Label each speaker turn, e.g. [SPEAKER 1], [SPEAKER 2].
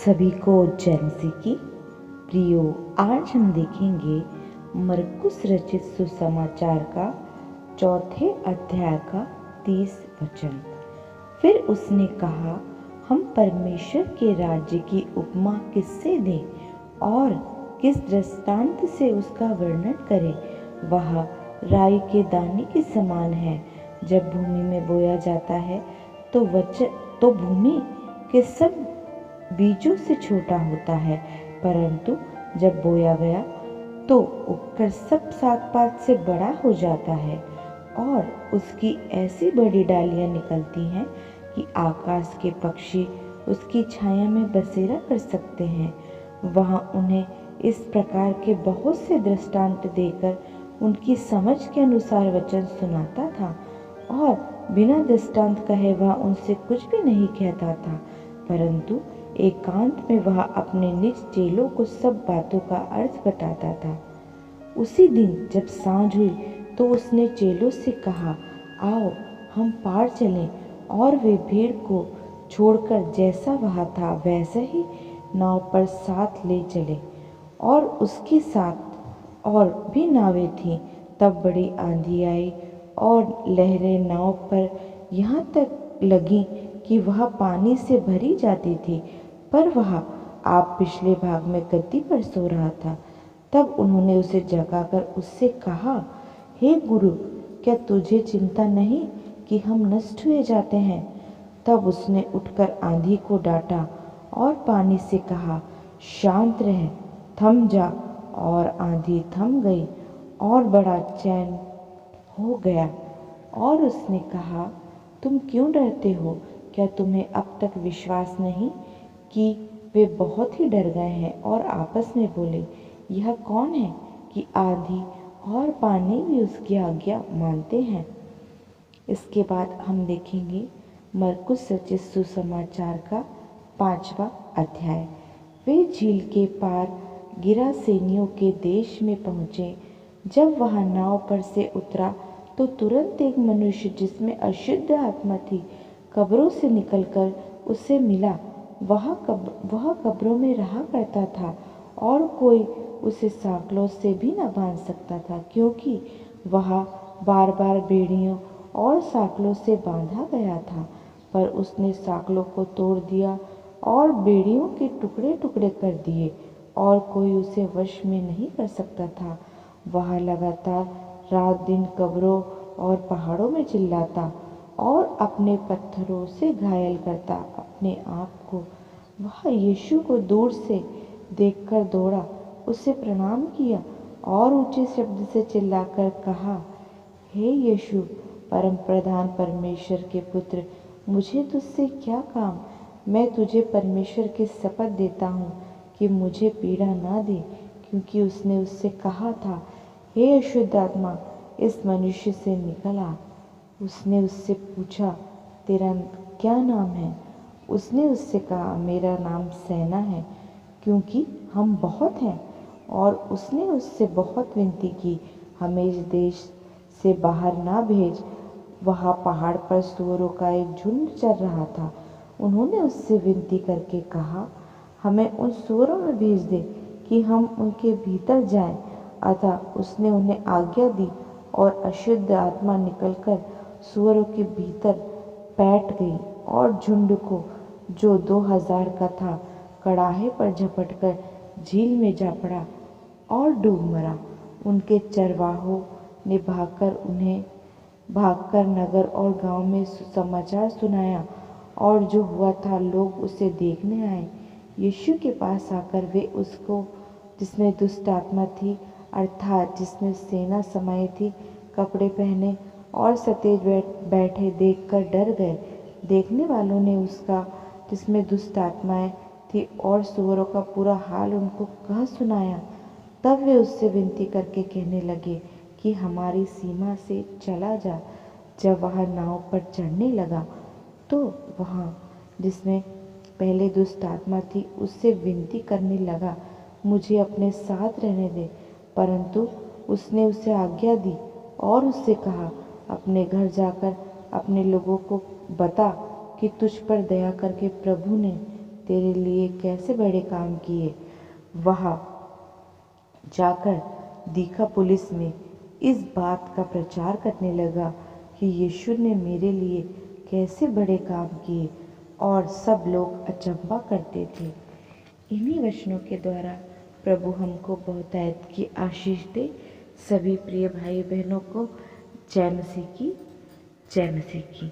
[SPEAKER 1] सभी को जय मसीह की। प्रियो, आज हम देखेंगे मरकुस रचित सुसमाचार का 4 अध्याय का 30 वचन। फिर उसने कहा, हम परमेश्वर के राज्य की उपमा किससे दें और किस दृष्टांत से उसका वर्णन करें। वह राई के दाने के समान है। जब भूमि में बोया जाता है तो भूमि के सब बीजों से छोटा होता है, परंतु जब बोया गया तो उगकर सब साग पात से बड़ा हो जाता है और उसकी ऐसी बड़ी डालियां निकलती हैं कि आकाश के पक्षी उसकी छाया में बसेरा कर सकते हैं। वह उन्हें इस प्रकार के बहुत से दृष्टांत देकर उनकी समझ के अनुसार वचन सुनाता था और बिना दृष्टांत कहे वह उनसे कुछ भी नहीं कहता था, परंतु एकांत में वह अपने निज चेलों को सब बातों का अर्थ बताता था। उसी दिन जब सांझ हुई तो उसने चेलों से कहा, आओ हम पार चलें। और वे भीड़ को छोड़कर जैसा वह था वैसा ही नाव पर साथ ले चले और उसके साथ और भी नावें थीं। तब बड़ी आंधी आई और लहरें नाव पर यहाँ तक लगी कि वह पानी से भरी जाती थी, पर वह आप पिछले भाग में गद्दी पर सो रहा था। तब उन्होंने उसे जगाकर उससे कहा, हे गुरु, क्या तुझे चिंता नहीं कि हम नष्ट हुए जाते हैं? तब उसने उठकर आंधी को डांटा और पानी से कहा, शांत रह, थम जा। और आंधी थम गई और बड़ा चैन हो गया। और उसने कहा, तुम क्यों डरते हो? क्या तुम्हें अब तक विश्वास नहीं? कि वे बहुत ही डर गए हैं और आपस में बोले, यह कौन है कि आंधी और पानी भी उसकी आज्ञा मानते हैं। इसके बाद हम देखेंगे मरकुस रचित सुसमाचार का 5वां अध्याय। वे झील के पार गिरासेनियों के देश में पहुँचे। जब वह नाव पर से उतरा तो तुरंत एक मनुष्य जिसमें अशुद्ध आत्मा थी कब्रों से निकलकर उससे मिला। वह कब्रों में रहा करता था और कोई उसे साँकलों से भी न बांध सकता था, क्योंकि वह बार बार बेड़ियों और साँकलों से बांधा गया था। पर उसने साँकलों को तोड़ दिया और बेड़ियों के टुकड़े टुकड़े कर दिए और कोई उसे वश में नहीं कर सकता था। वह लगातार रात दिन कब्रों और पहाड़ों में चिल्लाता और अपने पत्थरों से घायल करता अपने आप को। वह यीशु को दूर से देखकर दौड़ा, उसे प्रणाम किया और ऊंचे शब्द से चिल्लाकर कहा, हे यीशु, परम प्रधान परमेश्वर के पुत्र, मुझे तुझसे क्या काम? मैं तुझे परमेश्वर की शपथ देता हूँ कि मुझे पीड़ा ना दे। क्योंकि उसने उससे कहा था, हे अशुद्ध आत्मा, इस मनुष्य से निकल आ। उसने उससे पूछा, तेरा क्या नाम है? उसने उससे कहा, मेरा नाम सेना है, क्योंकि हम बहुत हैं। और उसने उससे बहुत विनती की, हमें इस देश से बाहर ना भेज। वहाँ पहाड़ पर सूअरों का एक झुंड चर रहा था। उन्होंने उससे विनती करके कहा, हमें उन सूअरों में भेज दे कि हम उनके भीतर जाएं। अतः उसने उन्हें आज्ञा दी और अशुद्ध आत्मा निकलकर सूअरों के भीतर बैठ गई और झुंड को, जो 2000 का था, कड़ाहे पर झपटकर झील में जा पड़ा और डूब मरा। उनके चरवाहों ने भागकर नगर और गांव में समाचार सुनाया और जो हुआ था लोग उसे देखने आए। यीशु के पास आकर वे उसको, जिसमें दुष्ट आत्मा थी, अर्थात जिसमें सेना समाई थी, कपड़े पहने और सतेज बैठे देखकर डर गए। देखने वालों ने उसका, जिसमें दुष्ट आत्माएं थी, और सूअरों का पूरा हाल उनको कह सुनाया। तब वे उससे विनती करके कहने लगे कि हमारी सीमा से चला जा। जब वह नाव पर चढ़ने लगा तो वहाँ, जिसमें पहले दुष्ट आत्मा थी, उससे विनती करने लगा, मुझे अपने साथ रहने दे। परंतु उसने उसे आज्ञा दी और उससे कहा, अपने घर जाकर अपने लोगों को बता कि तुझ पर दया करके प्रभु ने तेरे लिए कैसे बड़े काम किए। वहाँ जाकर दिखा पुलिस में इस बात का प्रचार करने लगा कि यीशु ने मेरे लिए कैसे बड़े काम किए और सब लोग अचंभा करते थे। इन्हीं वचनों के द्वारा प्रभु हमको बहुतायत की आशीष दे। सभी प्रिय भाई बहनों को जय मसीह की। जय मसीह की।